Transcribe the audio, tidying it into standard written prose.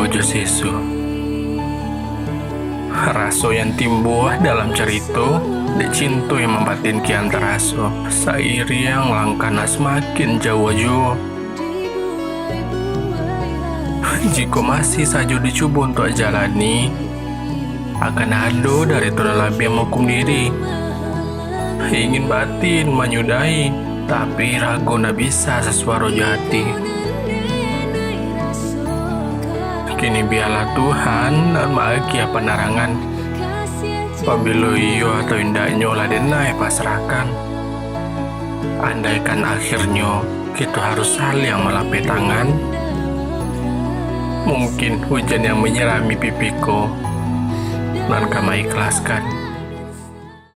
ojo sesu. Raso yang timbuh dalam cerita, dek cinta yang membatin kian teraso, sairi yang langkahnya semakin jauh aja. Jika masih saja dicoba untuk jalani, akan ada dari terlebih yang menghukum diri. Ingin batin menyudahi, tapi ragu nak bisa sesuara hati. Kini biarlah Tuhan dan bagi penerangan. Pabilo iyo atau indahnya lah denai pasrahkan. Andaikan akhirnya kita harus saling melapih tangan, mungkin hujan yang menyirami pipiku dan kami ikhlaskan.